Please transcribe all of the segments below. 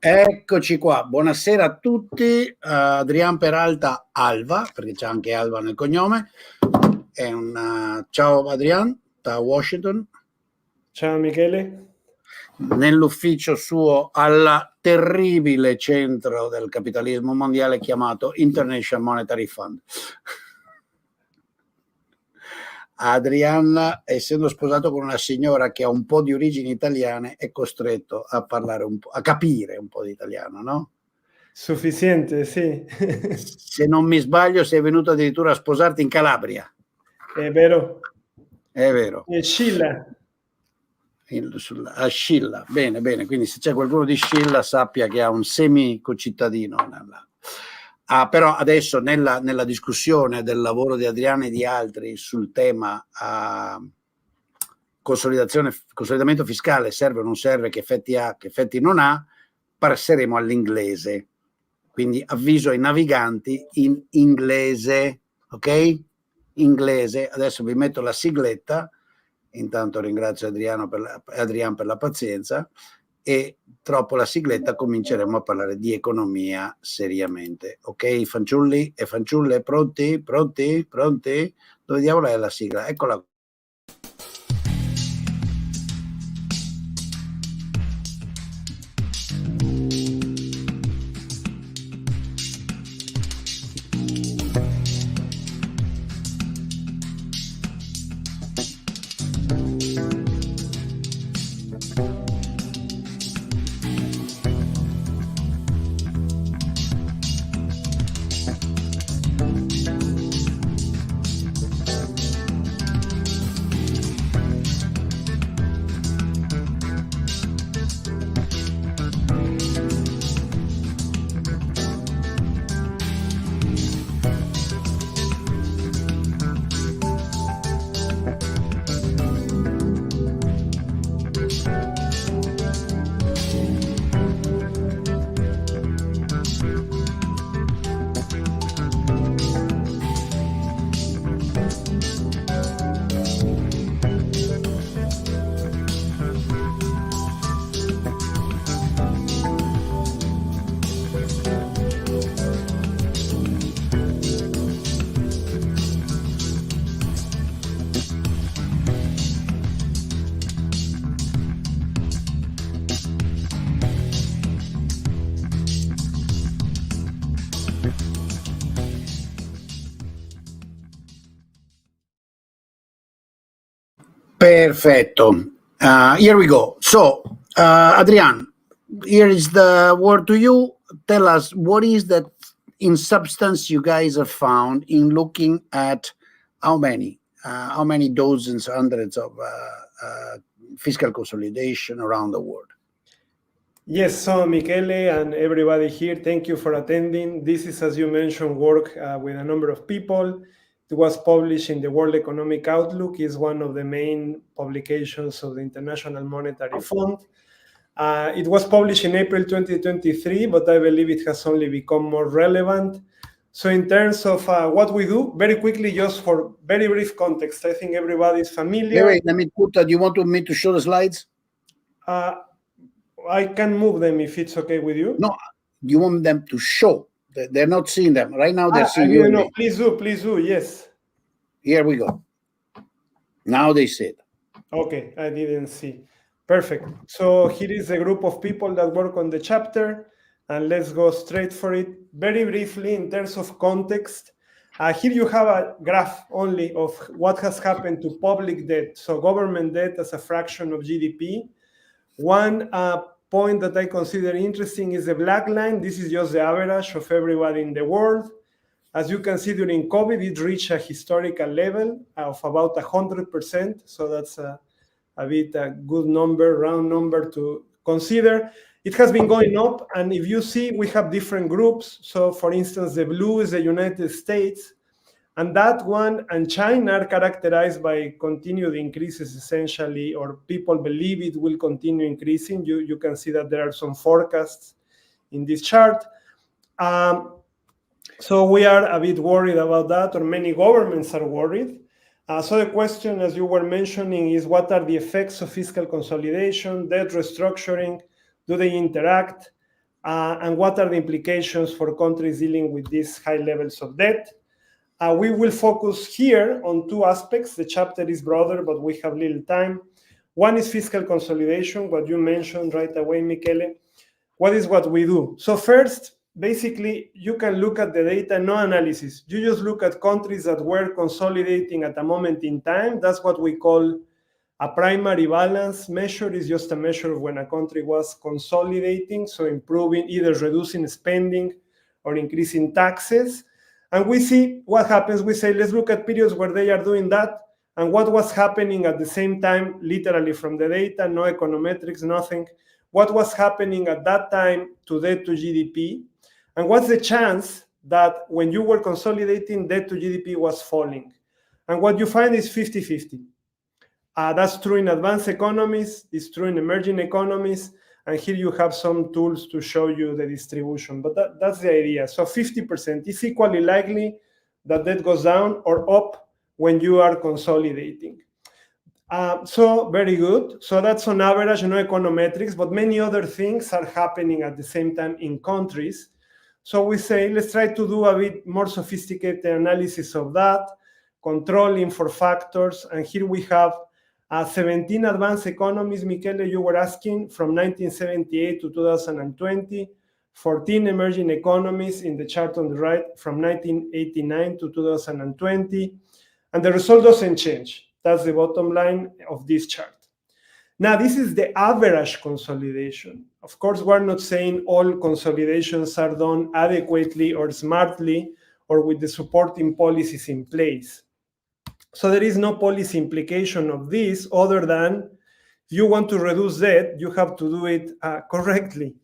Eccoci qua, buonasera a tutti. Adrian Peralta Alva, perché c'è anche Alva nel cognome. Ciao Adrian, da Washington. Ciao Michele. Nell'ufficio suo al terribile centro del capitalismo mondiale chiamato International Monetary Fund. Adrian, essendo sposato con una signora che ha un po' di origini italiane, è costretto a parlare un po', a capire un po' di italiano, no? Sufficiente, sì. Se non mi sbaglio, sei venuto addirittura a sposarti in Calabria. È vero. È vero. E Scilla. A Scilla, bene, bene. Quindi se c'è qualcuno di Scilla sappia che ha un semi-concittadino. Però adesso nella discussione del lavoro di Adriano e di altri sul tema consolidamento fiscale, serve o non serve, che effetti ha, che effetti non ha, passeremo all'inglese. Quindi avviso ai naviganti in inglese, ok? Inglese. Adesso vi metto la sigletta. Intanto ringrazio Adrian per la pazienza, e troppo la sigletta cominceremo a parlare di economia seriamente. Ok, fanciulli e fanciulle, pronti? Pronti? Pronti? Dove diavolo è la sigla? Eccola. Perfetto. Here we go. So, Adrian, here is the word to you. Tell us, what is that in substance you guys have found in looking at how many dozens, hundreds of fiscal consolidation around the world? Yes, so Michele and everybody here, thank you for attending. This is, as you mentioned, work with a number of people. It was published in the World Economic Outlook. It's one of the main publications of the International Monetary Fund. It was published in April 2023, but I believe it has only become more relevant. So in terms of what we do, very quickly, just for very brief context, I think everybody is familiar. Wait, let me put, do you want me to show the slides? I can move them if it's okay with you. No, you want them to show. They're not seeing them. Right now they're seeing you. No, please do, yes. Here we go. Now they see it. Okay, I didn't see. Perfect. So here is a group of people that work on the chapter, and let's go straight for it. Very briefly, in terms of context, here you have a graph only of what has happened to public debt, so government debt as a fraction of GDP. One point that I consider interesting is the black line. This is just the average of everybody in the world. As you can see, during COVID, it reached a historical level of about 100%. So that's a good number, round number to consider. It has been going up. And if you see, we have different groups. So for instance, the blue is the United States. And that one and China are characterized by continued increases, essentially, or people believe it will continue increasing. You can see that there are some forecasts in this chart. So we are a bit worried about that, or many governments are worried. So the question, as you were mentioning, is what are the effects of fiscal consolidation, debt restructuring? Do they interact? and what are the implications for countries dealing with these high levels of debt. We will focus here on two aspects. The chapter is broader, but we have little time. One is fiscal consolidation, what you mentioned right away, Michele. What is what we do? So first, basically, you can look at the data, no analysis. You just look at countries that were consolidating at a moment in time. That's what we call a primary balance measure. Is just a measure of when a country was consolidating, so improving, either reducing spending or increasing taxes. And we see what happens. We say, let's look at periods where they are doing that and what was happening at the same time, literally from the data, no econometrics, nothing. What was happening at that time to debt to GDP, and what's the chance that when you were consolidating, debt to GDP was falling. And what you find is 50-50. That's true in advanced economies, it's true in emerging economies, and here you have some tools to show you the distribution, but that's the idea. So 50% is equally likely that debt goes down or up when you are consolidating. So very good. So that's on average, no econometrics, but many other things are happening at the same time in countries. So we say, let's try to do a bit more sophisticated analysis of that, controlling for factors. And here we have 17 advanced economies, Michele, you were asking, from 1978 to 2020, 14 emerging economies in the chart on the right from 1989 to 2020, and the result doesn't change. That's the bottom line of this chart. Now, this is the average consolidation. Of course, we're not saying all consolidations are done adequately or smartly or with the supporting policies in place. So there is no policy implication of this other than if you want to reduce debt, you have to do it correctly.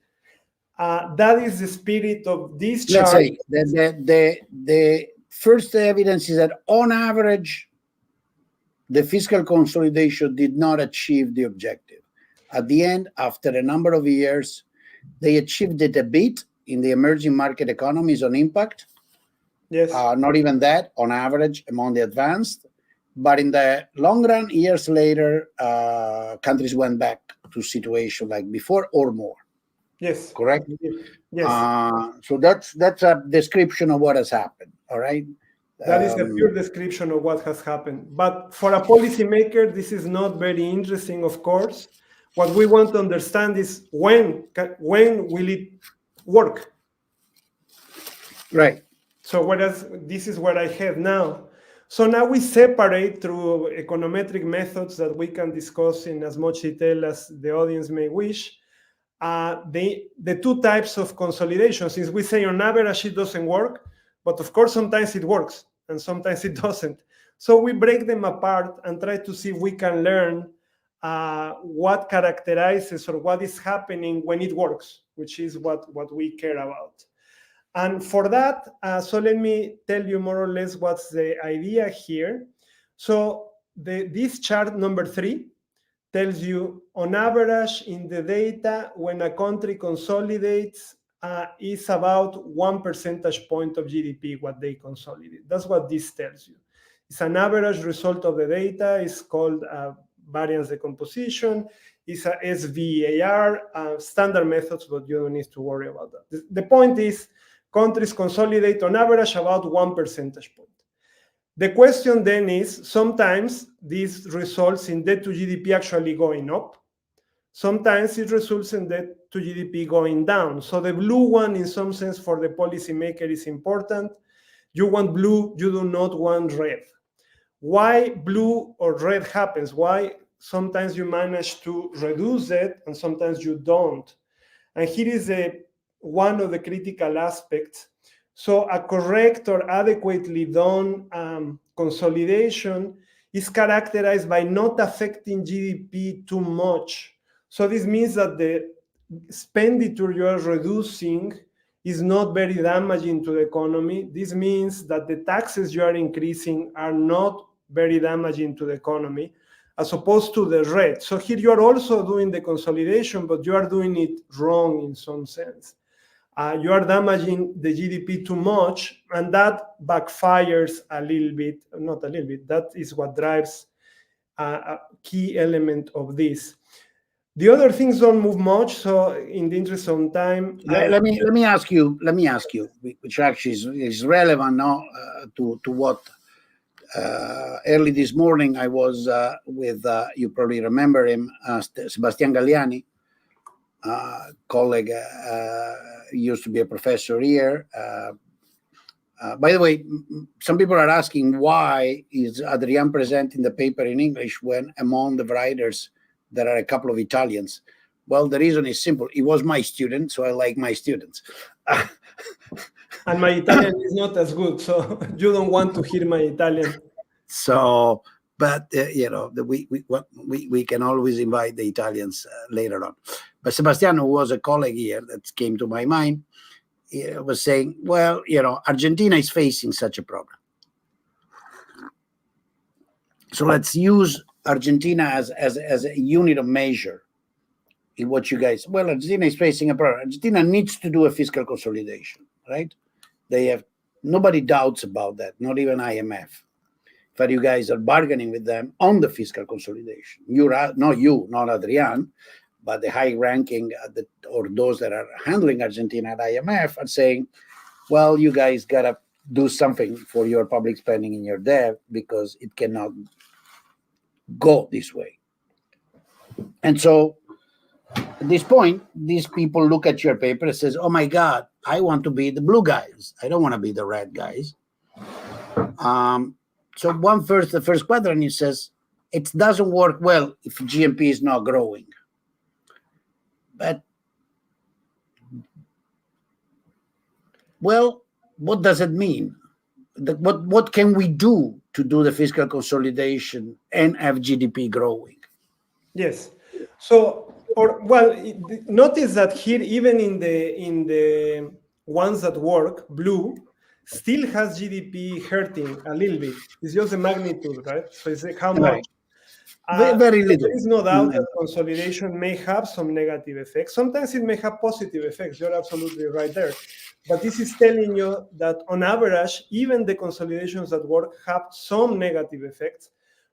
That is the spirit of this chart. Let's say the first evidence is that on average, the fiscal consolidation did not achieve the objective. At the end, after a number of years, they achieved it a bit in the emerging market economies on impact. Yes. Not even that on average among the advanced. But in the long run, years later, countries went back to situation like before or more. Yes. Correct? Yes. So that's a description of what has happened. All right. That is a pure description of what has happened. But for a policymaker, this is not very interesting, of course. What we want to understand is when will it work? Right. So whereas this is what I have now. So now we separate through econometric methods that we can discuss in as much detail as the audience may wish, the two types of consolidation. Since we say on average it doesn't work, but of course sometimes it works and sometimes it doesn't. So we break them apart and try to see if we can learn what characterizes or what is happening when it works, which is what we care about. And for that, so let me tell you more or less what's the idea here. So this chart number 3 tells you on average in the data when a country consolidates is about 1 percentage point of GDP what they consolidate. That's what this tells you. It's an average result of the data. It's called variance decomposition. It's a SVAR, standard methods, but you don't need to worry about that. The point is, countries consolidate on average about 1 percentage point. The question then is, sometimes this results in debt to GDP actually going up. Sometimes it results in debt to GDP going down. So the blue one, in some sense, for the policymaker is important. You want blue, you do not want red. Why blue or red happens? Why sometimes you manage to reduce it and sometimes you don't? And here is one of the critical aspects. So a correct or adequately done consolidation is characterized by not affecting GDP too much. So this means that the expenditure you are reducing is not very damaging to the economy. This means that the taxes you are increasing are not very damaging to the economy, as opposed to the red. So here you are also doing the consolidation, but you are doing it wrong in some sense. You are damaging the GDP too much, and that backfires a little bit, not a little bit, that is what drives a key element of this. The other things don't move much, so in the interest of time, let me ask you, which actually is relevant now to what early this morning I was with, you probably remember him, Sebastian Galliani, colleague, used to be a professor here. By the way, some people are asking why is Adrian presenting the paper in English when among the writers there are a couple of Italians. Well, the reason is simple. He was my student, so I like my students. And my Italian is not as good, so you don't want to hear my Italian. So, but we can always invite the Italians later on. But Sebastian, who was a colleague here that came to my mind, was saying, well, Argentina is facing such a problem. So let's use Argentina as a unit of measure in what you guys, well, Argentina is facing a problem. Argentina needs to do a fiscal consolidation, right? They have, nobody doubts about that, not even IMF. But you guys are bargaining with them on the fiscal consolidation. Not Adrian, but the high ranking or those that are handling Argentina at IMF are saying, well, you guys got to do something for your public spending and your debt because it cannot go this way. And so at this point, these people look at your paper and says, oh my God, I want to be the blue guys. I don't want to be the red guys. So the first quadrant, it says, it doesn't work well if GNP is not growing. But, well, what does it mean? What can we do to do the fiscal consolidation and have GDP growing? Yes. So, notice that here, even in the ones that work, blue still has GDP hurting a little bit. It's just the magnitude, right? So it's like how much. Very little. There is no doubt that consolidation may have some negative effects. Sometimes it may have positive effects. You're absolutely right there. But this is telling you that on average, even the consolidations that work have some negative effects.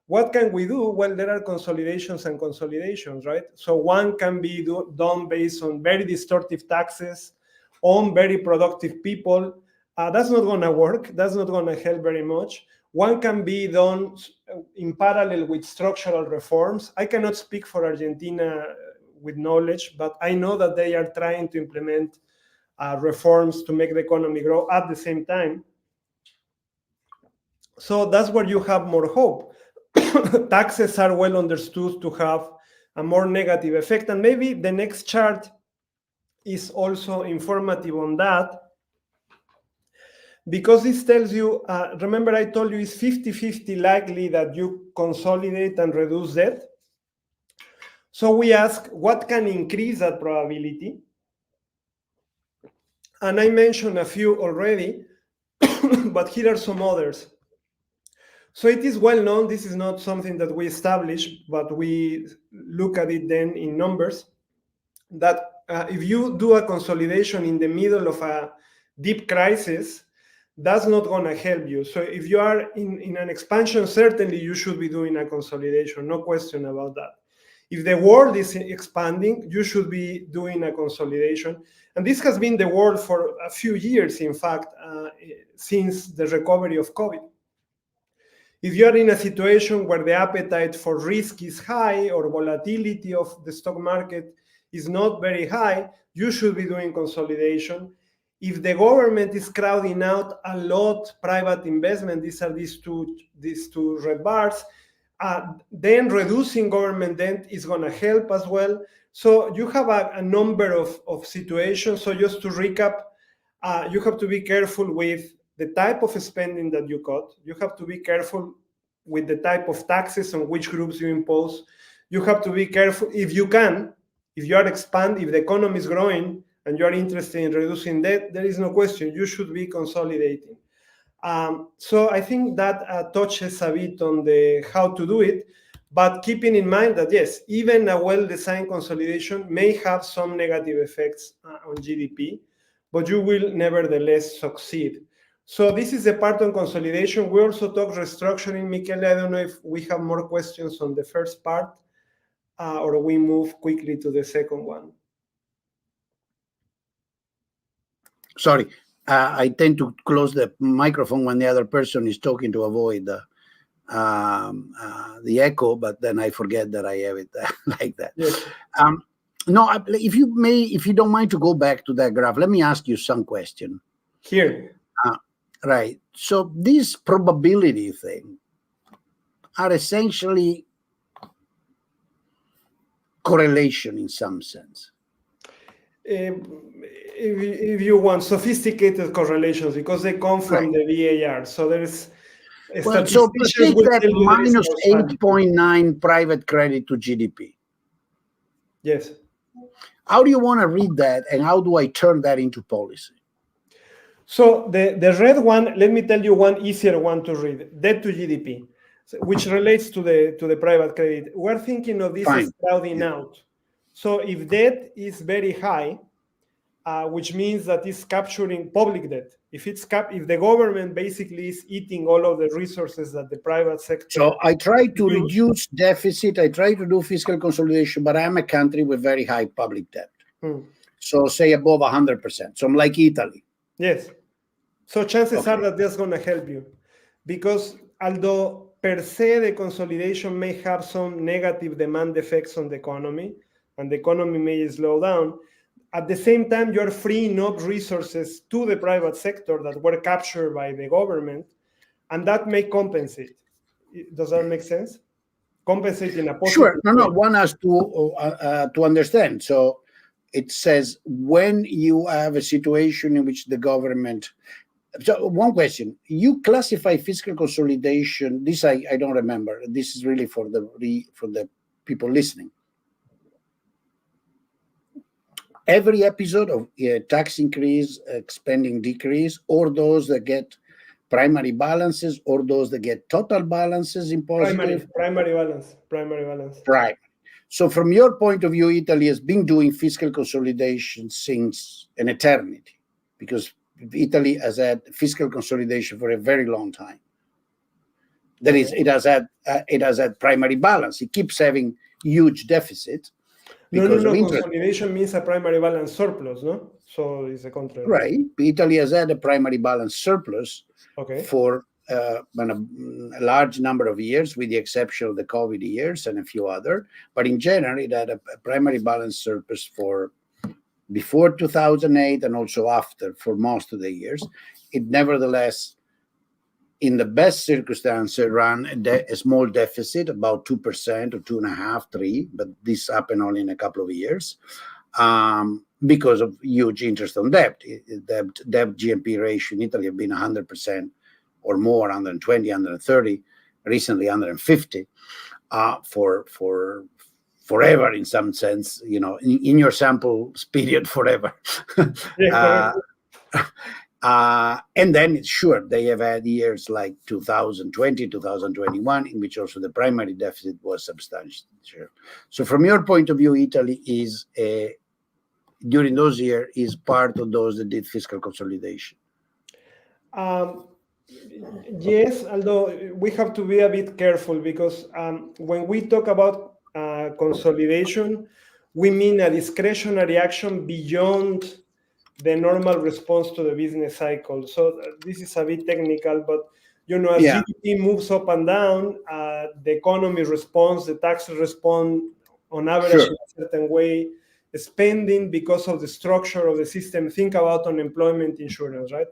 What can we do? Well, there are consolidations and consolidations, right? So one can be done based on very distortive taxes on very productive people. That's not going to work. That's not going to help very much. One can be done in parallel with structural reforms. I cannot speak for Argentina with knowledge, but I know that they are trying to implement reforms to make the economy grow at the same time. So that's where you have more hope. Taxes are well understood to have a more negative effect. And maybe the next chart is also informative on that, because this tells you, remember I told you it's 50-50 likely that you consolidate and reduce debt. So we ask, what can increase that probability? And I mentioned a few already, but here are some others. So it is well known, this is not something that we establish, but we look at it then in numbers, that if you do a consolidation in the middle of a deep crisis, that's not going to help you. So if you are in an expansion, certainly you should be doing a consolidation, no question about that. If the world is expanding, you should be doing a consolidation. And this has been the world for a few years, in fact, since the recovery of COVID. If you are in a situation where the appetite for risk is high or volatility of the stock market is not very high, you should be doing consolidation. If the government is crowding out a lot private investment, these are these two red bars, then reducing government debt is going to help as well. So you have a number of situations. So just to recap, you have to be careful with the type of spending that you cut. You have to be careful with the type of taxes on which groups you impose. You have to be careful if you can, if you are expanding, if the economy is growing and you are interested in reducing debt, there is no question, you should be consolidating. So I think that touches a bit on the how to do it, but keeping in mind that yes, even a well-designed consolidation may have some negative effects on GDP, but you will nevertheless succeed. So this is the part on consolidation. We also talk restructuring. Michele, I don't know if we have more questions on the first part. or we move quickly to the second one? Sorry, I tend to close the microphone when the other person is talking to avoid the echo, but then I forget that I have it like that. Yes. No, if you don't mind to go back to that graph, let me ask you some question. Here. Right. So this probability thing are essentially correlation in some sense. If you want sophisticated correlations, because they come from the VAR, so there's well, so take that minus -8.9 private credit to GDP. Yes. How do you want to read that, and how do I turn that into policy? So the red one, let me tell you one easier one to read: debt to GDP, which relates to the private credit. We're thinking of this as crowding out. So if debt is very high, which means that it's capturing public debt. If the government basically is eating all of the resources that the private sector. So I try to reduce deficit. I try to do fiscal consolidation, but I'm a country with very high public debt. So say above 100%. So I'm like Italy. Yes. So chances are that that's going to help you, because although per se the consolidation may have some negative demand effects on the economy, and the economy may slow down, at the same time, you're freeing up resources to the private sector that were captured by the government, and that may compensate. Does that make sense? Compensate in a positive Sure. No, way. one has to understand. So it says when you have a situation in which the government. So one question: you classify fiscal consolidation. This I don't remember. This is really for the people listening. Every episode of tax increase, spending decrease, or those that get primary balances, or those that get total balances in positive? Primary balance. Right. So from your point of view, Italy has been doing fiscal consolidation since an eternity, because Italy has had fiscal consolidation for a very long time. That is, it has had primary balance. It keeps having huge deficit. No. Consolidation means a primary balance surplus, no? So it's the contrary. Right. Italy has had a primary balance surplus for a large number of years, with the exception of the COVID years and a few other. But in general, it had a primary balance surplus for before 2008 and also after, for most of the years. It nevertheless, in the best circumstance, ran a small deficit, about 2% or 2.5%, 3%, but this happened only in a couple of years because of huge interest on debt. Debt GNP ratio in Italy have been 100% or more, 120, 130, recently 150 for forever, in some sense, in your sample period, forever. And then, sure, they have had years like 2020, 2021, in which also the primary deficit was substantial. So from your point of view, Italy is, during those years, is part of those that did fiscal consolidation. Yes, although we have to be a bit careful, because when we talk about consolidation, we mean a discretionary action beyond the normal response to the business cycle. So this is a bit technical, but as GDP moves up and down, the economy responds, the taxes respond on average in a certain way. Spending, because of the structure of the system, think about unemployment insurance, right?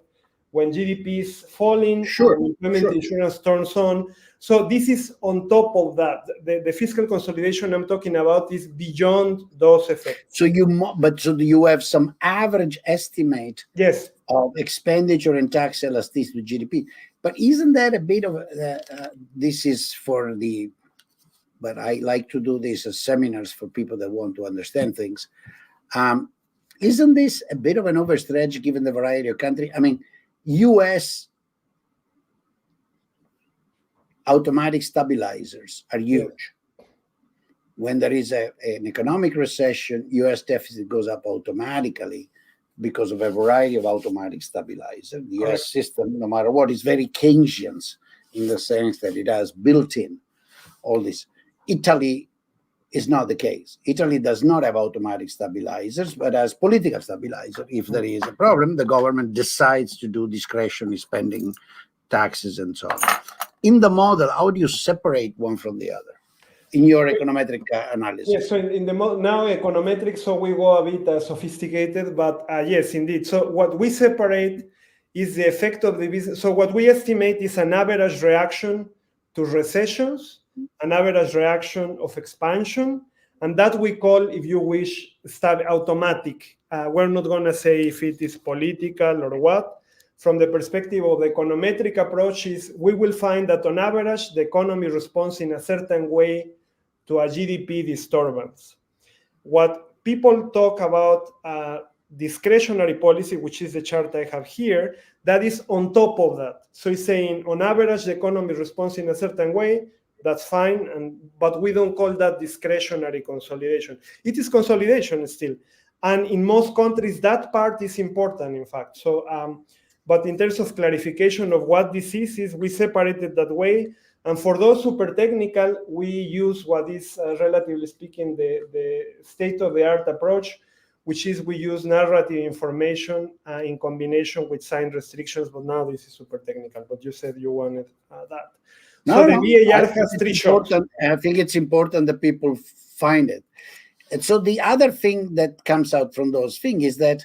When GDP is falling, unemployment insurance turns on. So this is on top of that. The fiscal consolidation I'm talking about is beyond those effects. So do you have some average estimate of expenditure and tax elasticity to GDP? But isn't that a bit of this is for the, but I like to do this as seminars for people that want to understand things. Isn't this a bit of an overstretch given the variety of countries? I mean, U.S. automatic stabilizers are huge. When there is an economic recession, U.S. deficit goes up automatically because of a variety of automatic stabilizers. The U.S. system, no matter what, is very Keynesian in the sense that it has built in all this. Italy is not the case. Italy does not have automatic stabilizers, but has political stabilizer. If there is a problem, the government decides to do discretionary spending, taxes, and so on. In the model, how do you separate one from the other in your econometric analysis? Yes, so in the now econometrics, so we go a bit sophisticated, but yes, indeed. So what we separate is the effect of the business. So what we estimate is an average reaction to recessions, an average reaction of expansion, and that we call, if you wish, automatic. We're not going to say if it is political or what. From the perspective of the econometric approach, is we will find that on average, the economy responds in a certain way to a GDP disturbance. What people talk about discretionary policy, which is the chart I have here, that is on top of that. So it's saying on average, the economy responds in a certain way, that's fine, but we don't call that discretionary consolidation. It is consolidation still. And in most countries, that part is important, in fact. So, but in terms of clarification of what this is, we separate it that way. And for those super technical, we use what is, relatively speaking, the state-of-the-art approach, which is we use narrative information in combination with sign restrictions. But now this is super technical. But you said you wanted that. So the VAR has three shots. I think it's important that people find it. And so the other thing that comes out from those things is that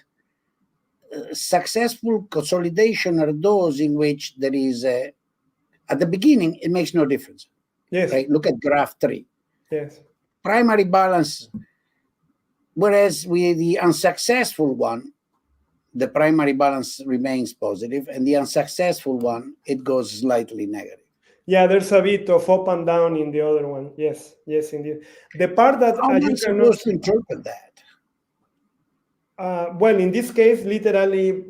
successful consolidation are those in which there is a, at the beginning, it makes no difference. Yes. Right? Look at graph 3. Yes. Primary balance, whereas with the unsuccessful one, the primary balance remains positive, and the unsuccessful one, it goes slightly negative. Yeah, there's a bit of up and down in the other one. Yes, yes, indeed. The part that how am I supposed to interpret that? Well, in this case, literally,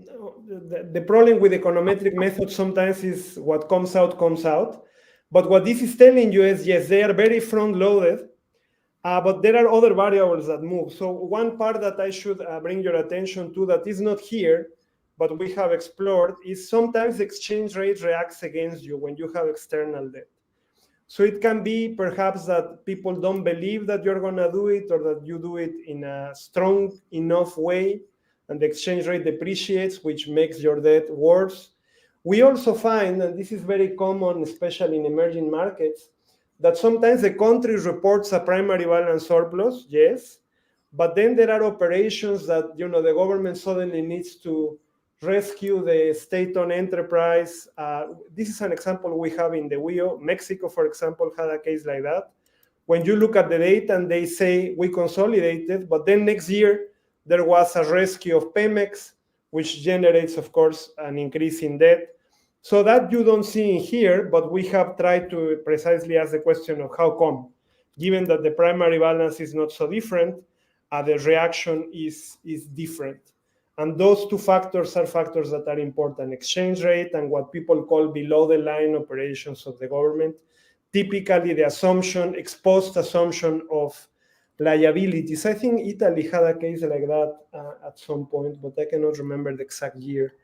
the problem with econometric methods sometimes is what comes out, comes out. But what this is telling you is, yes, they are very front-loaded, but there are other variables that move. So one part that I should bring your attention to that is not here, but we have explored, is sometimes exchange rate reacts against you when you have external debt. So it can be perhaps that people don't believe that you're going to do it, or that you do it in a strong enough way, and the exchange rate depreciates, which makes your debt worse. We also find, and this is very common, especially in emerging markets, that sometimes the country reports a primary balance surplus, yes, but then there are operations that, you know, the government suddenly needs to rescue the state-owned enterprise. This is an example we have in the WIO. Mexico, for example, had a case like that. When you look at the data and they say we consolidated, but then next year there was a rescue of Pemex, which generates, of course, an increase in debt. So that you don't see in here, but we have tried to precisely ask the question of how come, given that the primary balance is not so different, the reaction is different. And those two factors are factors that are important: exchange rate and what people call below the line operations of the government. Typically the assumption, exposed assumption of liabilities. I think Italy had a case like that at some point, but I cannot remember the exact year.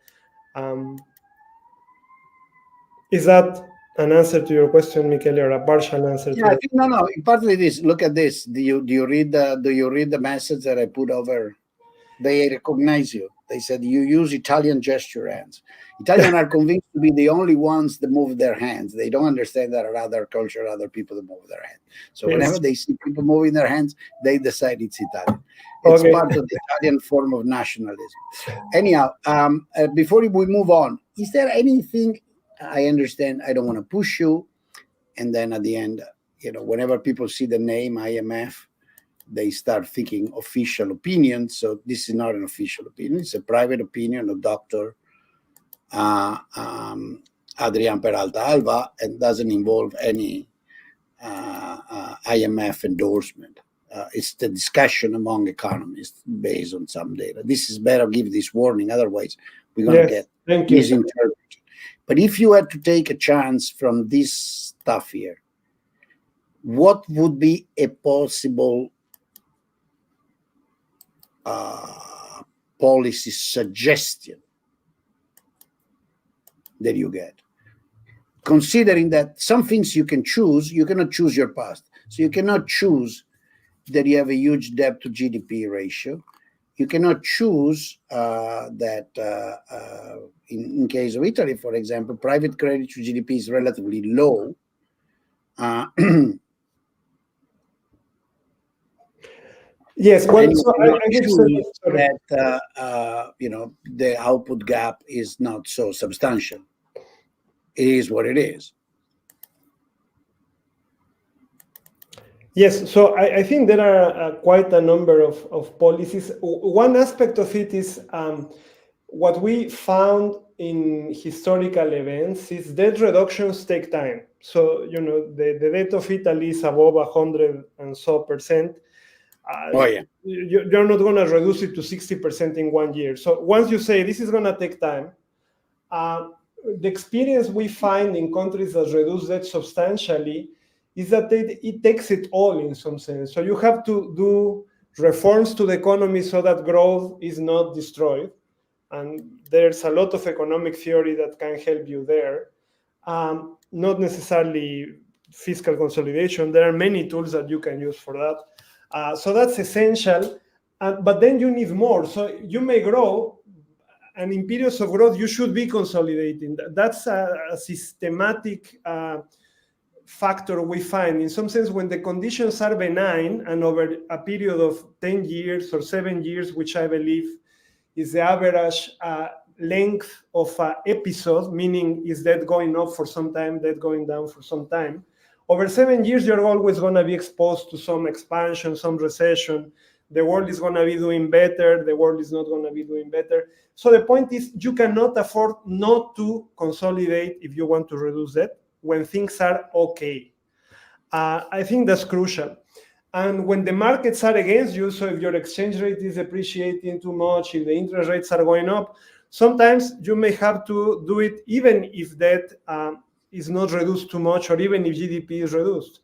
Is that an answer to your question, Michele, or a partial answer? Yeah, I think no. Partly this. Look at this. Do you read the message that I put over? They recognize you. They said you use Italian gesture hands. Italians are convinced to be the only ones that move their hands. They don't understand that there are other culture, other people that move their hands. So whenever they see people moving their hands, they decide it's Italian. It's part of the Italian form of nationalism. Anyhow, before we move on, is there anything? I understand I don't want to push you, and then at the end, you know, whenever people see the name IMF, they start thinking official opinion. So this is not an official opinion. It's a private opinion of Dr. Adrian Peralta Alba, and doesn't involve any IMF endorsement. It's the discussion among economists based on some data. This is better, give this warning. Otherwise, we're going to get misinterpreted. But if you had to take a chance from this stuff here, what would be a possible policy suggestion that you get? Considering that some things you can choose, you cannot choose your past. So you cannot choose that you have a huge debt to GDP ratio. You cannot choose that in case of Italy, for example, private credit to GDP is relatively low. Yes, well, so I choose that the output gap is not so substantial. It is what it is. Yes, so I think there are quite a number of policies. One aspect of it is what we found in historical events is debt reductions take time. So, the debt of Italy is above 100 and so percent. You're not going to reduce it to 60% in 1 year. So once you say this is going to take time, the experience we find in countries that reduce debt substantially is that it takes it all in some sense. So you have to do reforms to the economy so that growth is not destroyed. And there's a lot of economic theory that can help you there. Not necessarily fiscal consolidation. There are many tools that you can use for that. So that's essential. But then you need more. So you may grow, and in periods of growth, you should be consolidating. That's a systematic factor we find. In some sense, when the conditions are benign and over a period of 10 years or 7 years, which I believe is the average length of an episode, meaning is debt going up for some time, debt going down for some time. Over 7 years, you're always going to be exposed to some expansion, some recession. The world is going to be doing better. The world is not going to be doing better. So the point is, you cannot afford not to consolidate if you want to reduce debt when things are okay. I think that's crucial. And when the markets are against you, so if your exchange rate is appreciating too much, if the interest rates are going up, sometimes you may have to do it even if debt is not reduced too much, or even if GDP is reduced.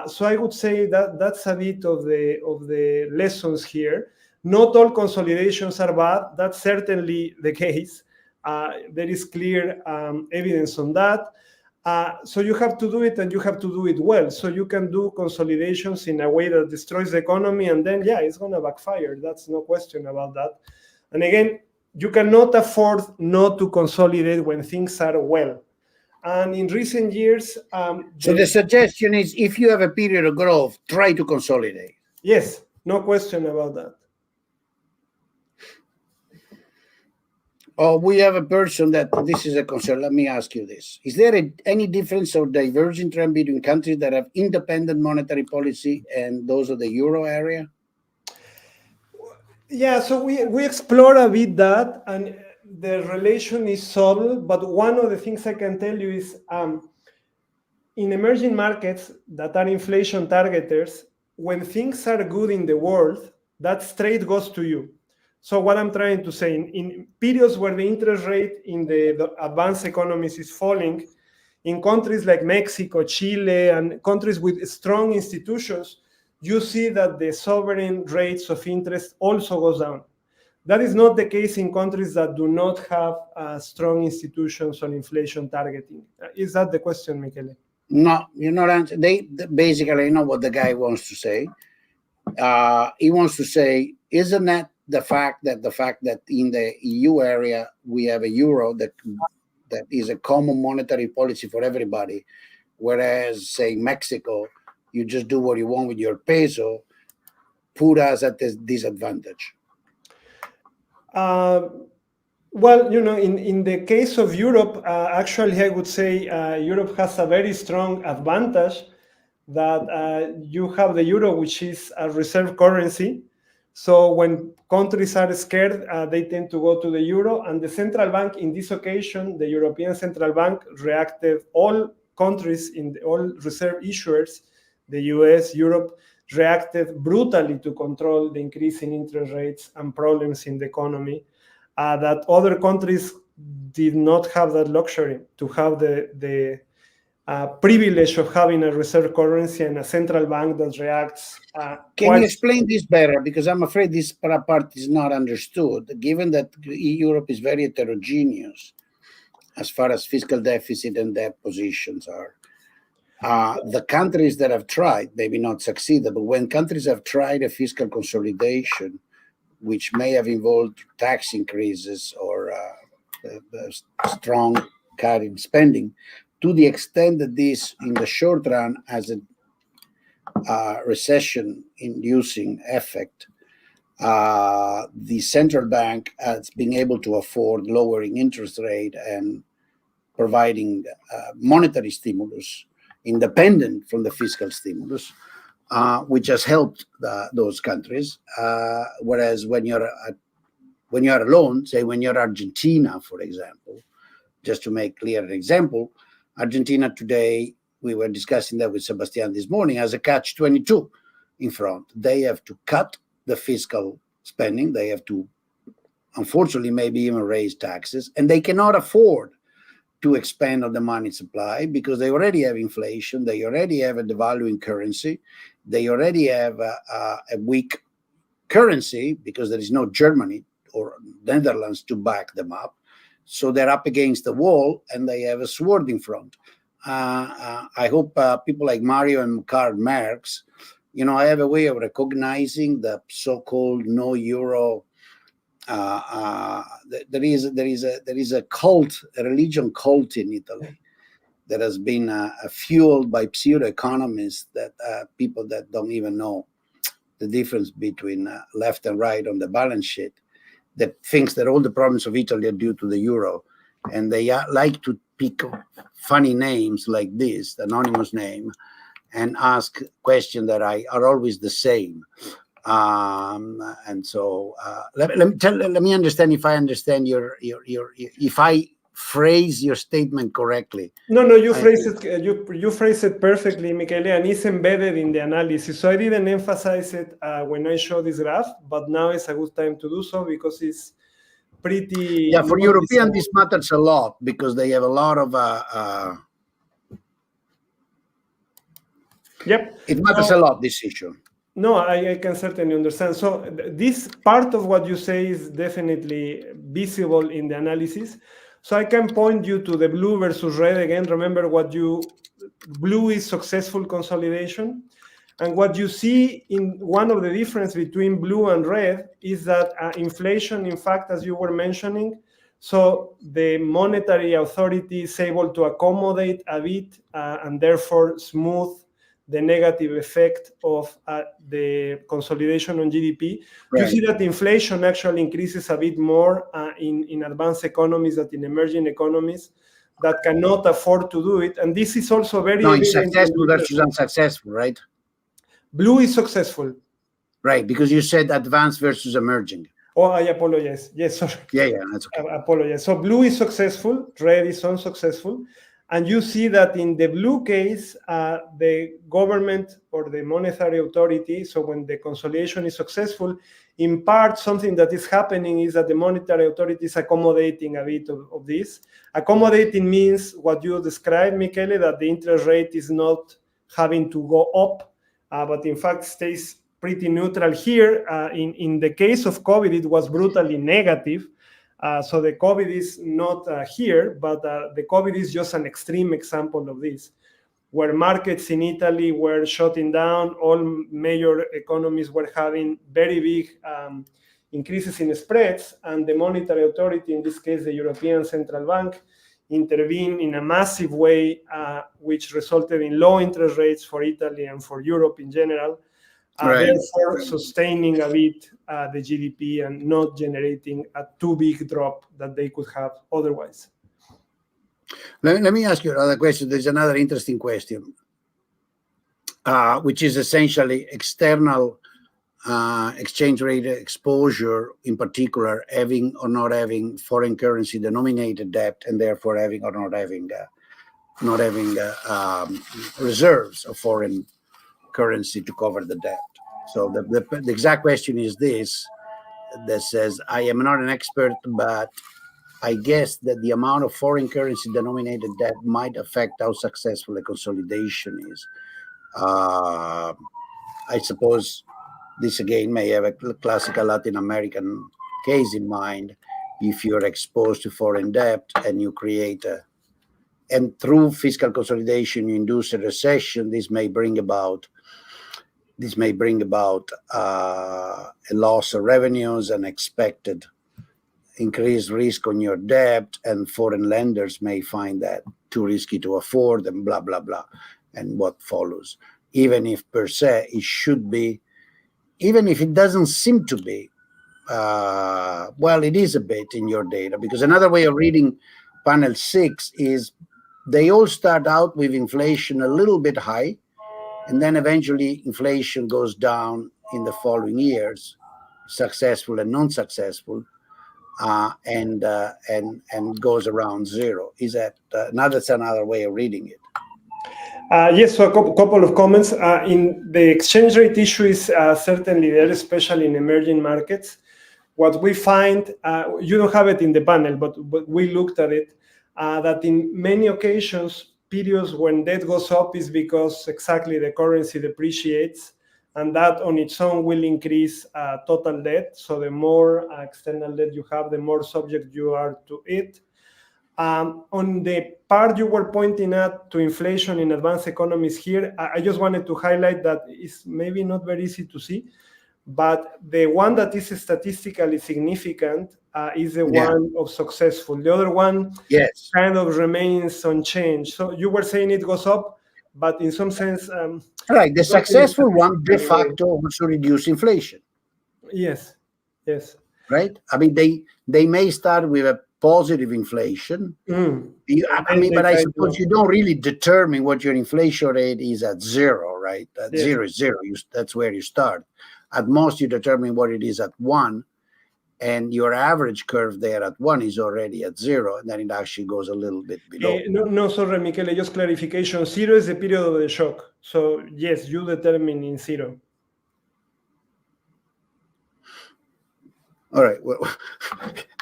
So I would say that that's a bit of the lessons here. Not all consolidations are bad. That's certainly the case. There is clear evidence on that. So you have to do it, and you have to do it well. So you can do consolidations in a way that destroys the economy, and then, it's going to backfire. That's no question about that. And again, you cannot afford not to consolidate when things are well. And in recent years... so the suggestion is, if you have a period of growth, try to consolidate. Yes, no question about that. Oh, we have a person that this is a concern. Let me ask you this. Is there any difference or divergent trend between countries that have independent monetary policy and those of the euro area? Yeah, so we explore a bit that, and the relation is subtle, but one of the things I can tell you is in emerging markets that are inflation targeters, when things are good in the world, that straight goes to you. So what I'm trying to say, in periods where the interest rate in the advanced economies is falling, in countries like Mexico, Chile, and countries with strong institutions, you see that the sovereign rates of interest also goes down. That is not the case in countries that do not have strong institutions on inflation targeting. Is that the question, Michele? No, you're not answering. They basically, I know what the guy wants to say. He wants to say, isn't that the fact that in the EU area we have a euro that is a common monetary policy for everybody, whereas, say, Mexico, you just do what you want with your peso, put us at this disadvantage? Well, in the case of Europe, actually, I would say Europe has a very strong advantage that you have the euro, which is a reserve currency. So when countries are scared, they tend to go to the euro. And the central bank, in this occasion, the European Central Bank reacted, all countries, all reserve issuers, the US, Europe, reacted brutally to control the increase in interest rates and problems in the economy. That other countries did not have that luxury to have the privilege of having a reserve currency and a central bank that reacts. Can you explain this better? Because I'm afraid this part is not understood, given that Europe is very heterogeneous as far as fiscal deficit and debt positions are. The countries that have tried, maybe not succeeded, but when countries have tried a fiscal consolidation, which may have involved tax increases or strong cut in spending, to the extent that this, in the short run, has a recession-inducing effect, the central bank has been able to afford lowering interest rate and providing monetary stimulus independent from the fiscal stimulus, which has helped those countries. Whereas when you're alone, say when you're Argentina, for example, just to make clear an example, Argentina today, we were discussing that with Sebastian this morning, has a catch-22 in front. They have to cut the fiscal spending. They have to, unfortunately, maybe even raise taxes, and they cannot afford to expand on the money supply because they already have inflation. They already have a devaluing currency. They already have a weak currency because there is no Germany or Netherlands to back them up. So they're up against the wall and they have a sword in front. I hope people like Mario and Karl Marx, I have a way of recognizing the so-called no euro. There is a cult, a religion cult in Italy that has been fueled by pseudo economists, that people that don't even know the difference between left and right on the balance sheet, that thinks that all the problems of Italy are due to the euro, and they like to pick funny names like this, anonymous name, and ask questions that are always the same. And so let me understand if I understand if I phrase your statement correctly. No, you phrase it perfectly, Michele, and it's embedded in the analysis. So I didn't emphasize it when I showed this graph, but now is a good time to do so because it's pretty. Yeah, for European, this matters a lot because they have a lot of. Yep, it matters a lot, this issue. No, I can certainly understand. So this part of what you say is definitely visible in the analysis. So I can point you to the blue versus red again. Remember blue is successful consolidation. And what you see in one of the difference between blue and red is that inflation, in fact, as you were mentioning, so the monetary authority is able to accommodate a bit and therefore smooth the negative effect of the consolidation on GDP. Right. You see that inflation actually increases a bit more in advanced economies than in emerging economies that cannot afford to do it. And this is also very evident. Successful versus unsuccessful, right? Blue is successful. Right, because you said advanced versus emerging. Oh, I apologize. Yes, sorry. Yeah, that's okay. I apologize. So blue is successful, red is unsuccessful. And you see that in the blue case, the government or the monetary authority, so when the consolidation is successful, in part, something that is happening is that the monetary authority is accommodating a bit of this. Accommodating means what you described, Michele, that the interest rate is not having to go up, but in fact stays pretty neutral here. In the case of COVID, it was brutally negative. So the COVID is not here, but the COVID is just an extreme example of this, where markets in Italy were shutting down, all major economies were having very big increases in spreads, and the monetary authority, in this case the European Central Bank, intervened in a massive way, which resulted in low interest rates for Italy and for Europe in general. Therefore, sustaining a bit the GDP and not generating a too big drop that they could have otherwise. Let me ask you another question. There's another interesting question, which is essentially external exchange rate exposure, in particular, having or not having foreign currency denominated debt, and therefore having or not having reserves of foreign currency to cover the debt. So the exact question is this, that says, I am not an expert, but I guess that the amount of foreign currency denominated debt might affect how successful a consolidation is. I suppose this again may have a classical Latin American case in mind. If you're exposed to foreign debt and you create and through fiscal consolidation, you induce a recession. This may bring about a loss of revenues and expected increased risk on your debt, and foreign lenders may find that too risky to afford, and blah, blah, blah, and what follows. Even if per se it should be, even if it doesn't seem to be, well, it is a bit in your data, because another way of reading panel 6 is they all start out with inflation a little bit high, and then eventually inflation goes down in the following years, successful and non-successful, and goes around zero. Is that that's another way of reading it? Yes, so a couple of comments. In the exchange rate issue is certainly there, especially in emerging markets. What we find, you don't have it in the panel, but we looked at it, that in many occasions, periods when debt goes up is because exactly the currency depreciates, and that on its own will increase total debt. So the more external debt you have, the more subject you are to it. On the part you were pointing at to inflation in advanced economies here, I just wanted to highlight that it's maybe not very easy to see, but the one that is statistically significant is the one of successful. The other one kind of remains unchanged. So you were saying it goes up, but in some sense... right, the successful one de facto also reduce inflation. Yes, yes. Right? I mean, they may start with a positive inflation. But I suppose you don't really determine what your inflation rate is at zero, right? At zero is zero. That's where you start. At most, you determine what it is at 1, and your average curve there at 1 is already at 0, and then it actually goes a little bit below. No, sorry, Michele, just clarification. 0 is the period of the shock. So, yes, you determine in 0. All right. Well,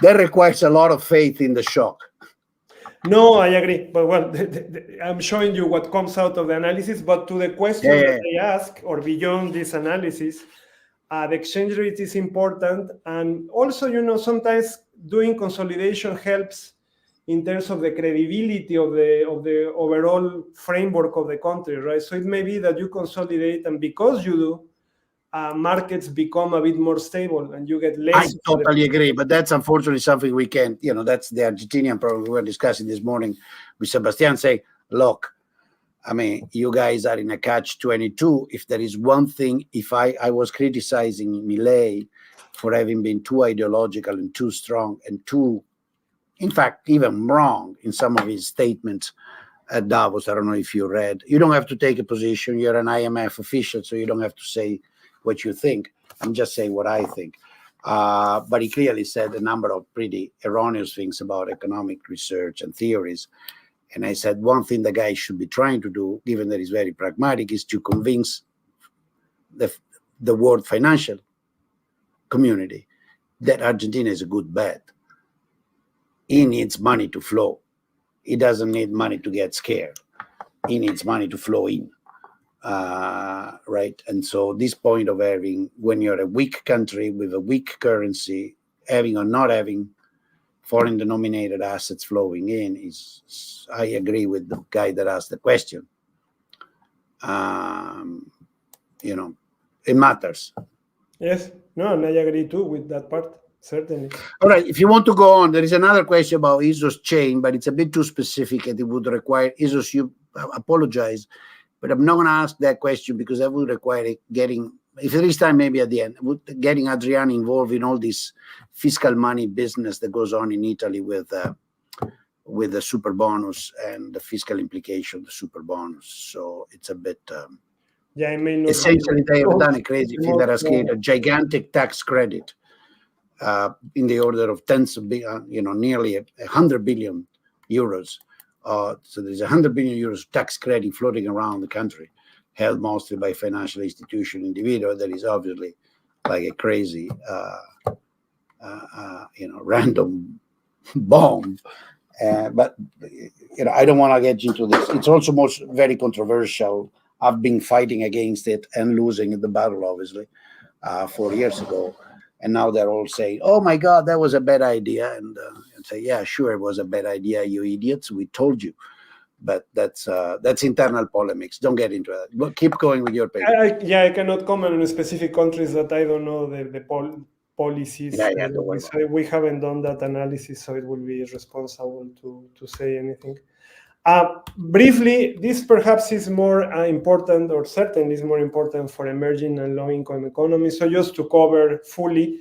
that requires a lot of faith in the shock. No, I agree. But, well, I'm showing you what comes out of the analysis. But to the question that they ask, or beyond this analysis, the exchange rate is important. And also, sometimes doing consolidation helps in terms of the credibility of the overall framework of the country, right? So it may be that you consolidate, and because you do, markets become a bit more stable and you get less. I totally agree, but that's unfortunately something we can't, that's the Argentinian problem we were discussing this morning with Sebastian. Say, look, I mean, you guys are in a catch-22. If there is one thing, if I was criticizing Milei for having been too ideological and too strong and too, in fact, even wrong in some of his statements at Davos. I don't know if you read. You don't have to take a position. You're an IMF official, so you don't have to say what you think. I'm just saying what I think. But he clearly said a number of pretty erroneous things about economic research and theories. And I said, one thing the guy should be trying to do, given that he's very pragmatic, is to convince the world financial community that Argentina is a good bet. He needs money to flow. He doesn't need money to get scared. He needs money to flow in. Right? And so this point of having, when you're a weak country with a weak currency, having or not having foreign denominated assets flowing in is, I agree with the guy that asked the question. It matters. Yes, no, and I agree too with that part, certainly. All right, if you want to go on, there is another question about Isos chain, but it's a bit too specific and it would require, Isos, you apologize, but I'm not going to ask that question because that would require getting, if there is time, maybe at the end, getting Adriano involved in all this fiscal money business that goes on in Italy with the super bonus and the fiscal implication of the super bonus. So it's a bit... I may not essentially, they have done a crazy thing that has created a gigantic tax credit in the order of tens of nearly 100 billion euros. So there's 100 billion euros tax credit floating around the country, held mostly by financial institution individual. That is obviously like a crazy, random bomb. But I don't want to get into this. It's also very controversial. I've been fighting against it and losing in the battle, obviously, 4 years ago. And now they're all saying, oh, my God, that was a bad idea. And say, yeah, sure, it was a bad idea, you idiots. We told you. that's internal polemics. Don't get into that. But keep going with your paper. I cannot comment on specific countries that I don't know the policies. Don't worry about it. We haven't done that analysis, so it would be irresponsible to say anything. Briefly, this perhaps is more important, or certainly is more important for emerging and low-income economies. So just to cover fully,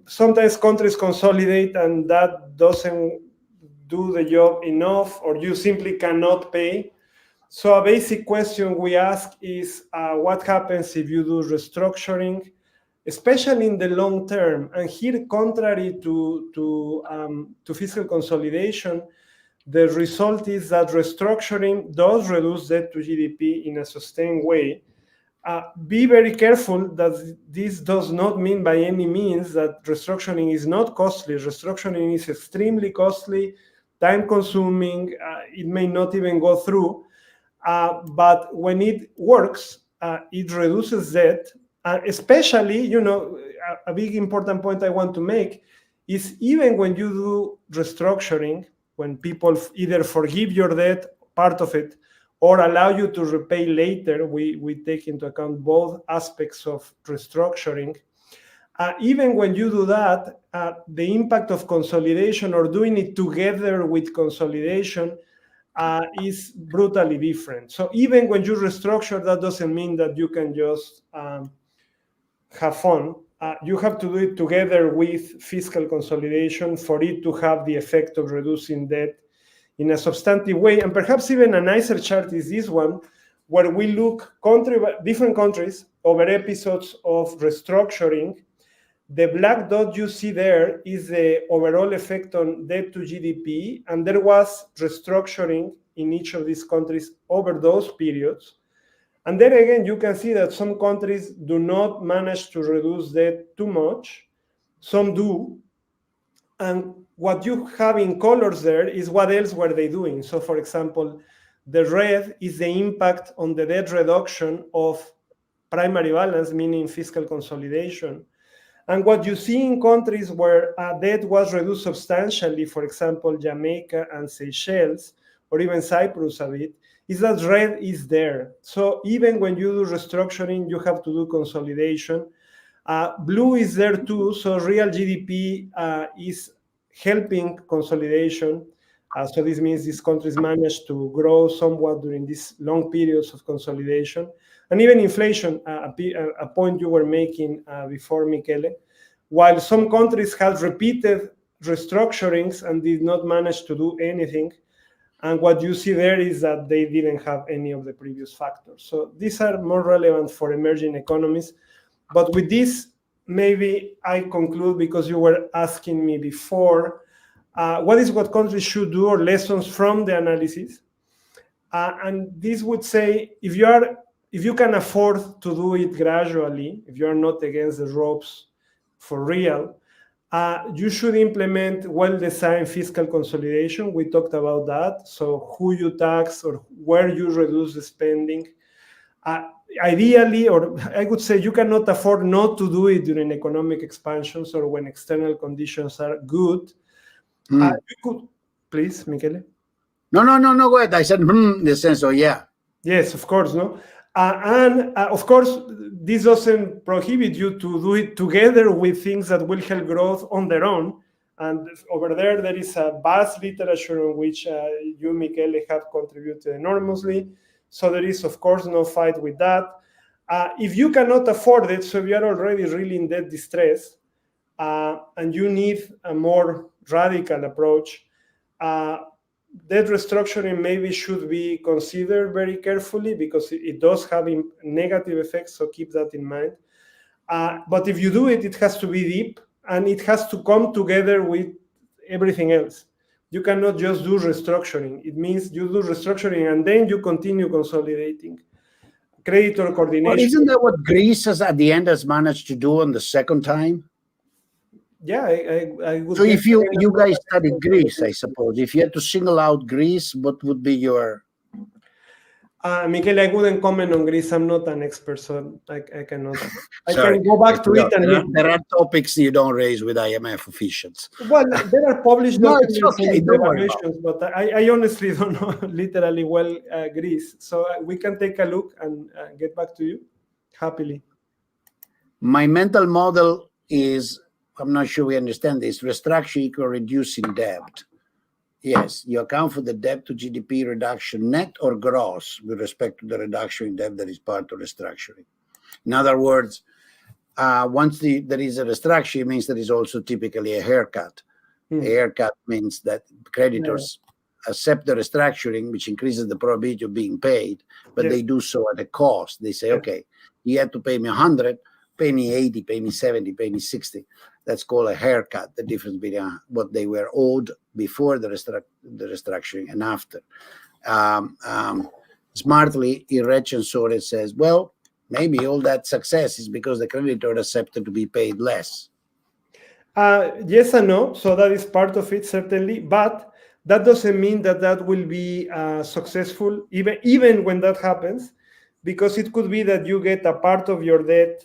sometimes countries consolidate and that doesn't do the job enough, or you simply cannot pay. So a basic question we ask is, what happens if you do restructuring, especially in the long term? And here, contrary to fiscal consolidation, the result is that restructuring does reduce debt to GDP in a sustained way. Be very careful that this does not mean by any means that restructuring is not costly. Restructuring is extremely costly, time-consuming. It may not even go through. But when it works, it reduces debt. Especially, a big important point I want to make is even when you do restructuring, when people either forgive your debt, part of it, or allow you to repay later, we take into account both aspects of restructuring. Even when you do that, the impact of consolidation or doing it together with consolidation is brutally different. So even when you restructure, that doesn't mean that you can just have fun. You have to do it together with fiscal consolidation for it to have the effect of reducing debt in a substantive way. And perhaps even a nicer chart is this one, where we look different countries over episodes of restructuring. The black dot you see there is the overall effect on debt to GDP, and there was restructuring in each of these countries over those periods. And then again, you can see that some countries do not manage to reduce debt too much. Some do. And what you have in colors there is what else were they doing. So for example, the red is the impact on the debt reduction of primary balance, meaning fiscal consolidation. And what you see in countries where debt was reduced substantially, for example, Jamaica and Seychelles, or even Cyprus a bit, is that red is there. So even when you do restructuring, you have to do consolidation. Blue is there too, so real GDP is helping consolidation. So this means these countries managed to grow somewhat during these long periods of consolidation. And even inflation, a point you were making before, Michele, while some countries had repeated restructurings and did not manage to do anything, and what you see there is that they didn't have any of the previous factors. So these are more relevant for emerging economies. But with this, maybe I conclude, because you were asking me before, what countries should do, or lessons from the analysis. And this would say, if you can afford to do it gradually, if you are not against the ropes for real, you should implement well-designed fiscal consolidation. We talked about that. So who you tax or where you reduce the spending. Ideally, or I would say, you cannot afford not to do it during economic expansions or when external conditions are good. You could, please, Michele. No, go ahead. I said, in the sense of, yeah. Yes, of course, no. And of course, this doesn't prohibit you to do it together with things that will help growth on their own. And over there is a vast literature on which you, Michele, have contributed enormously. So there is, of course, no fight with that. If you cannot afford it, so if you are already really in debt distress, and you need a more radical approach, debt restructuring maybe should be considered very carefully, because it does have negative effects, so keep that in mind. But if you do it, it has to be deep, and it has to come together with everything else. You cannot just do restructuring. It means you do restructuring and then you continue consolidating. Creditor coordination. Well, isn't that what Greece has at the end has managed to do on the second time? Yeah, I would. So if you guys studied Greece, I suppose, if you had to single out Greece, what would be your? Michele, I wouldn't comment on Greece. I'm not an expert, so I cannot. I Sorry. can go back to Italy. There are topics you don't raise with IMF officials. Well, there are published No, it's documents okay. and Don't worry about evaluations, but I honestly don't know literally well Greece. So we can take a look and get back to you happily. My mental model is, I'm not sure we understand this, restructure equal reducing debt. Yes, you account for the debt to GDP reduction net or gross with respect to the reduction in debt that is part of restructuring. In other words, once there is a restructure, it means there is also typically a haircut. A haircut means that creditors accept the restructuring, which increases the probability of being paid, but they do so at a cost. They say, okay, you had to pay me 100, pay me 80, pay me 70, pay me 60. That's called a haircut, the difference between what they were owed before the restructuring and after. Smartly, Irrecensore says, well, maybe all that success is because the creditor accepted to be paid less. Yes and no. So that is part of it, certainly. But that doesn't mean that will be successful, even when that happens, because it could be that you get a part of your debt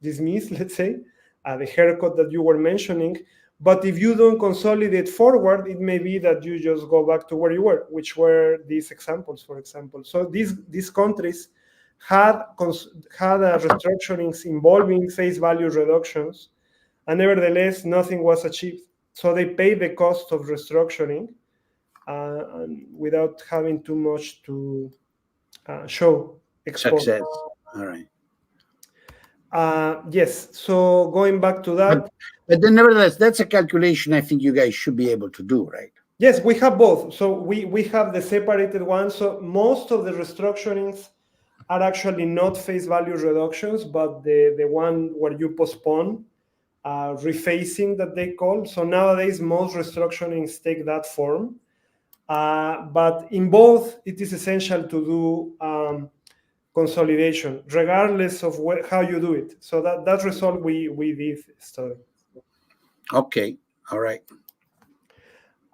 dismissed, let's say, the haircut that you were mentioning. But if you don't consolidate forward, it may be that you just go back to where you were, which were these examples, for example. So these countries had restructurings involving face value reductions, and nevertheless, nothing was achieved. So they paid the cost of restructuring without having too much to show. Success. All right. Yes. So going back to that. But then nevertheless, that's a calculation I think you guys should be able to do, right? Yes, we have both. So we have the separated one. So most of the restructurings are actually not face value reductions, but the one where you postpone refacing that they call. So nowadays, most restructurings take that form. But in both, it is essential to do consolidation, regardless of how you do it. So that result we did study. Okay, all right.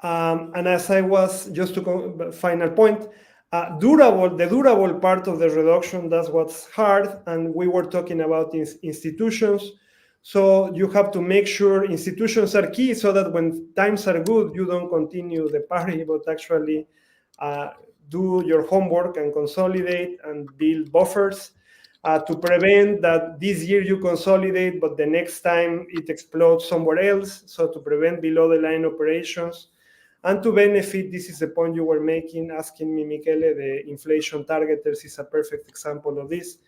And as I was, just to final point, the durable part of the reduction, that's what's hard. And we were talking about institutions. So you have to make sure institutions are key so that when times are good, you don't continue the party, but actually do your homework and consolidate and build buffers to prevent that this year you consolidate, but the next time it explodes somewhere else. So to prevent below the line operations and to benefit, this is the point you were making, asking me, Michele, the inflation targeters is a perfect example of this,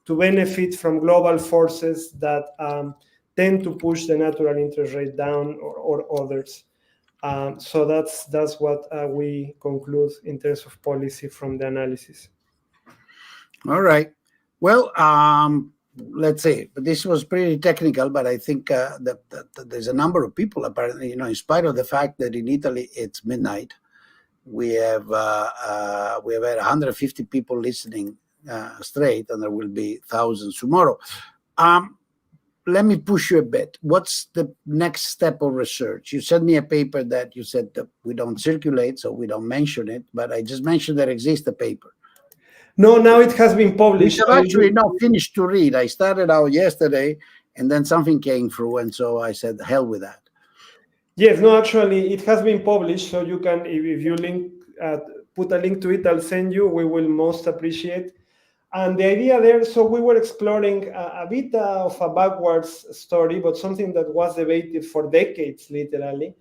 to benefit from global forces that tend to push the natural interest rate down or others. So that's what we conclude in terms of policy from the analysis. All right. Well, let's see. But this was pretty technical, but I think that there's a number of people apparently, in spite of the fact that in Italy it's midnight, we have had 150 people listening straight, and there will be thousands tomorrow. Let me push you a bit. What's the next step of research? You sent me a paper that you said that we don't circulate, so we don't mention it, but I just mentioned there exists a paper. No, now it has been published. I've actually not finished to read. I started out yesterday, and then something came through, and so I said, hell with that. Yes, no, actually, it has been published, so you can, if you put a link to it, I'll send you. We will most appreciate. And the idea there, so we were exploring a bit of a backwards story, but something that was debated for decades, literally.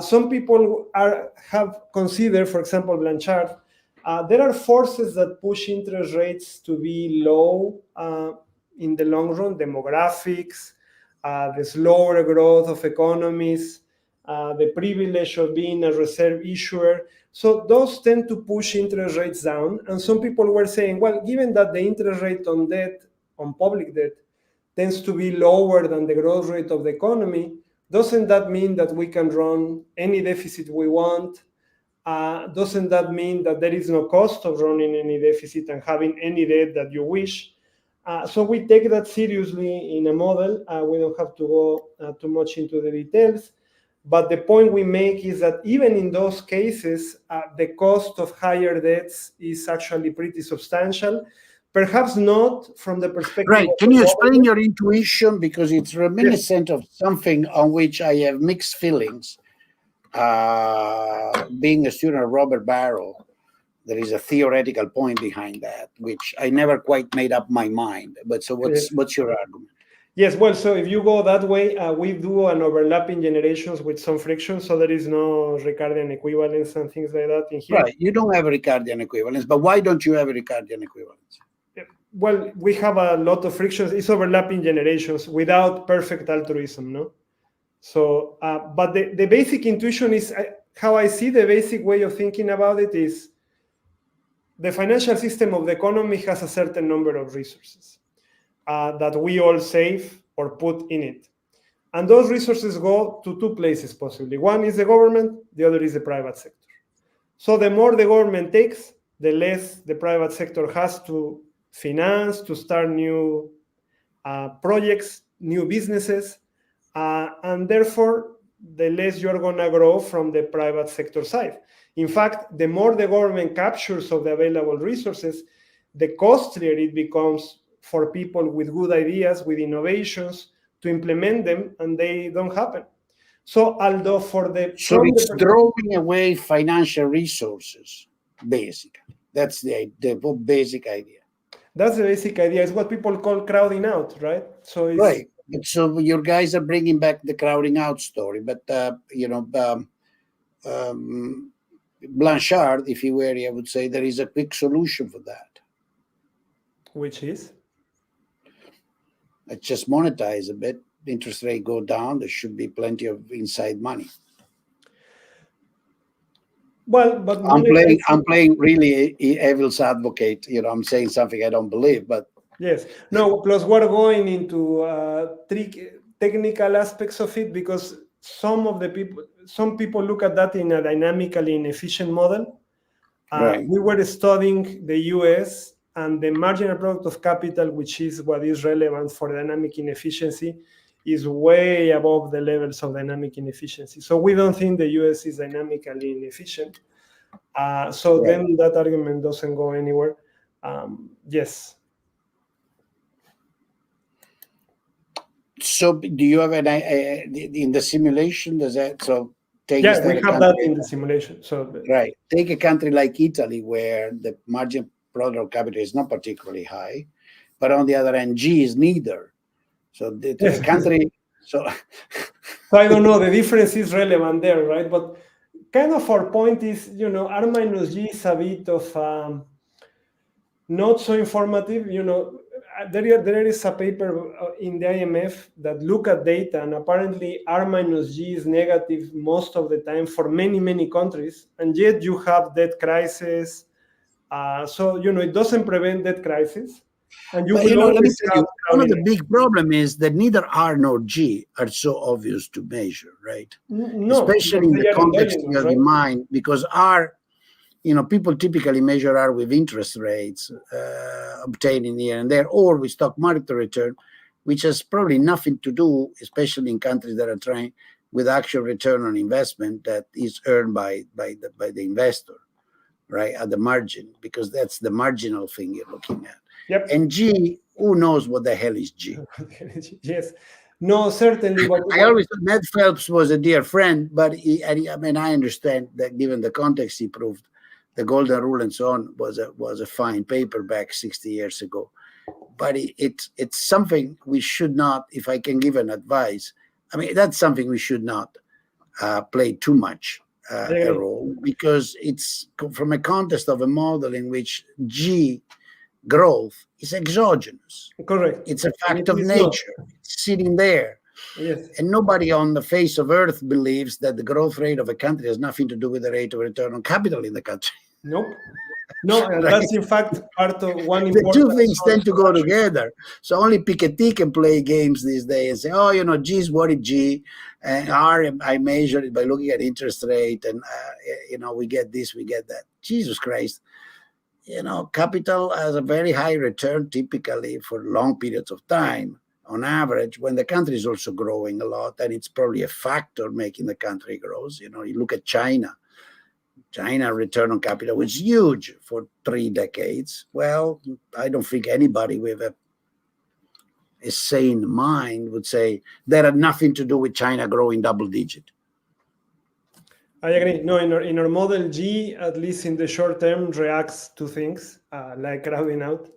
Some people have considered, for example, Blanchard, there are forces that push interest rates to be low in the long run, demographics, the slower growth of economies, the privilege of being a reserve issuer. So those tend to push interest rates down. And some people were saying, well, given that the interest rate on debt, on public debt, tends to be lower than the growth rate of the economy, doesn't that mean that we can run any deficit we want? Doesn't that mean that there is no cost of running any deficit and having any debt that you wish? So we take that seriously in a model. We don't have to go too much into the details. But the point we make is that even in those cases, the cost of higher debts is actually pretty substantial. Perhaps not from the perspective Right. of Can the you explain government. your intuition? Because it's reminiscent of something on which I have mixed feelings. Being a student of Robert Barrow, there is a theoretical point behind that, which I never quite made up my mind. But so what's your argument? Yes, well, so if you go that way, we do an overlapping generations with some friction, so there is no Ricardian equivalence and things like that in here. Right, you don't have a Ricardian equivalence, but why don't you have a Ricardian equivalence? Well, we have a lot of frictions. It's overlapping generations without perfect altruism, no? So, but the basic intuition is how I see the basic way of thinking about it is the financial system of the economy has a certain number of resources that we all save or put in it. And those resources go to two places possibly. One is the government, the other is the private sector. So the more the government takes, the less the private sector has to finance, to start new projects, new businesses, and therefore the less you're going to grow from the private sector side. In fact, the more the government captures of the available resources, the costlier it becomes for people with good ideas, with innovations, to implement them, and they don't happen. So, although so it's drawing away financial resources, basically. That's the basic idea. That's the basic idea. It's what people call crowding out, right? So it's right. So your guys are bringing back the crowding out story, but Blanchard, if he were here, would say there is a quick solution for that. Which is? Let's just monetize a bit. Interest rate go down. There should be plenty of inside money. Well, but I'm playing really evil's advocate. I'm saying something I don't believe, but yes, no. Plus, we're going into technical aspects of it because some people look at that in a dynamically inefficient model. Right. We were studying the U.S. and the marginal product of capital, which is what is relevant for dynamic inefficiency, is way above the levels of dynamic inefficiency. So we don't think the US is dynamically inefficient. So then that argument doesn't go anywhere. Yes. So do you have an in the simulation? Does that so? We have that in the simulation. So right, take a country like Italy where the margin product of capital is not particularly high, but on the other hand, G is neither. So the country, so I don't know. The difference is relevant there, right? But kind of our point is, R minus G is a bit of not so informative. There is a paper in the IMF that look at data, and apparently R minus G is negative most of the time for many, many countries, and yet you have debt crisis. So it doesn't prevent debt crisis. And let me tell you, one of the big problem is that neither R nor G are so obvious to measure, right? No, especially in the context you have in mind, because R, people typically measure R with interest rates obtained here and there, or with stock market return, which has probably nothing to do, especially in countries that are trying with actual return on investment that is earned by the investor, right, at the margin, because that's the marginal thing you're looking at. Yep. And G, who knows what the hell is G? Yes. No, certainly. I always thought Ned Phelps was a dear friend, but I understand that given the context he proved, the Golden Rule and so on was a fine paper back 60 years ago. But it's something we should not, if I can give an advice, that's something we should not play too much a role, because it's from a context of a model in which G growth is exogenous. Correct. It's a fact of nature. It's sitting there. Yes. And nobody on the face of earth believes that the growth rate of a country has nothing to do with the rate of return on capital in the country. Nope. No, and right? That's in fact part of one important. The two things tend to go together. So only Piketty can play games these days and say, G is what is G, and R, I measure it by looking at interest rate, and we get this, we get that. Jesus Christ. Capital has a very high return typically for long periods of time on average, when the country is also growing a lot, and it's probably a factor making the country grows. You look at China. China return on capital was huge for 3 decades. Well, I don't think anybody with a sane mind would say that had nothing to do with China growing double digit. I agree. No, in our model, G, at least in the short term, reacts to things like crowding out.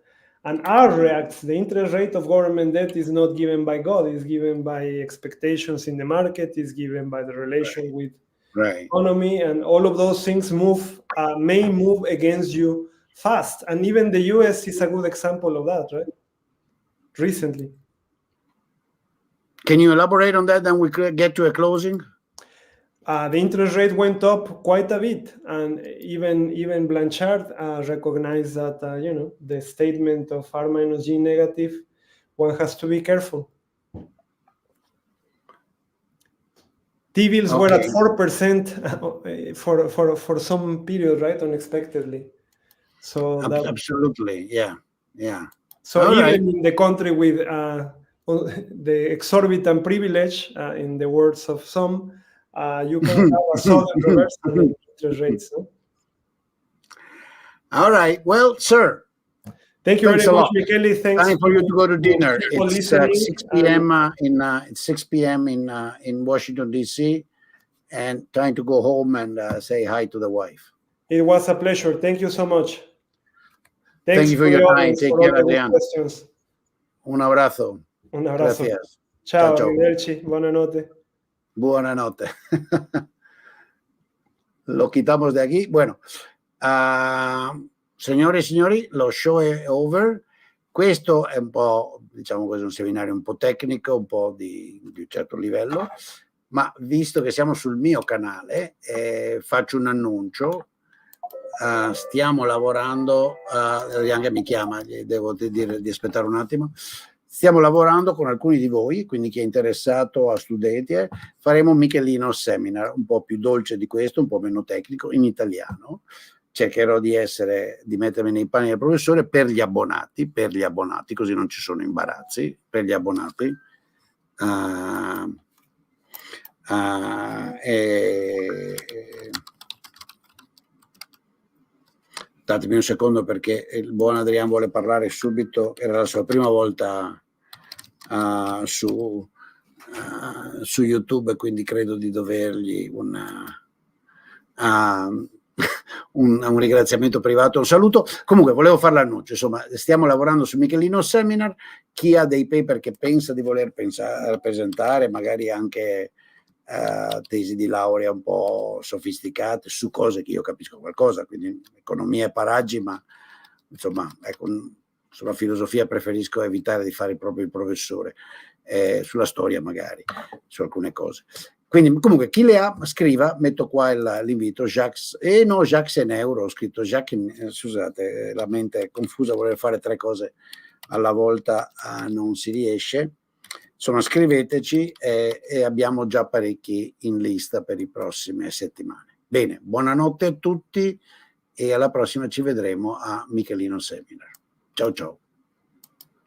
And R reacts. The interest rate of government debt is not given by God. It's given by expectations in the market. It's given by the relation with economy. And all of those things may move against you fast. And even the US is a good example of that, right? Recently. Can you elaborate on that? Then we could get to a closing. The interest rate went up quite a bit, and even Blanchard recognized that the statement of R minus G negative, one has to be careful. T-bills were at 4% for some period, right? Unexpectedly. So absolutely, yeah. So all even in the country with the exorbitant privilege, in the words of some, you can have a sudden reversal in interest rates. No? All right. Well, sir. Thank you very much, Michele. Thanks. Time for you to go to dinner. It's 6 p.m. It's 6 p.m. in Washington, D.C. and time to go home and say hi to the wife. It was a pleasure. Thank you so much. Thank you for your time. Take care, Adrian. Un abrazo. Un abrazo. Gracias. Ciao, arrivederci. Buonanotte. Buonanotte. Lo quitamos de aquí. Bueno, signore e signori, lo show è over. Questo è un po', diciamo così, un seminario un po' tecnico, un po' di un certo livello, ma visto che siamo sul mio canale, faccio un annuncio. Stiamo lavorando, anche mi chiama, gli devo dire di aspettare un attimo. Stiamo lavorando con alcuni di voi, quindi chi è interessato a studenti, faremo un Michelino seminar, un po' più dolce di questo, un po' meno tecnico, in italiano. Cercherò di mettermi nei panni del professore per gli abbonati, così non ci sono imbarazzi, per gli abbonati. Datemi un secondo perché il buon Adrian vuole parlare subito, era la sua prima volta su YouTube, quindi credo di dovergli un ringraziamento privato, un saluto. Comunque volevo fare l'annuncio, insomma stiamo lavorando su Michelino Seminar. Chi ha dei paper che pensa di voler presentare, magari anche tesi di laurea un po' sofisticate su cose che io capisco qualcosa, quindi economia e paraggi, ma insomma ecco, sulla filosofia preferisco evitare di fare proprio il professore, sulla storia magari, su alcune cose. Quindi comunque chi le ha scriva, metto qua l'invito. Jacques è in euro, ho scritto Jacques scusate, la mente è confusa, voler fare 3 cose alla volta non si riesce. Insomma, scriveteci e abbiamo già parecchi in lista per le prossime settimane. Bene, buonanotte a tutti e alla prossima ci vedremo a Michelino Seminar. Ciao ciao.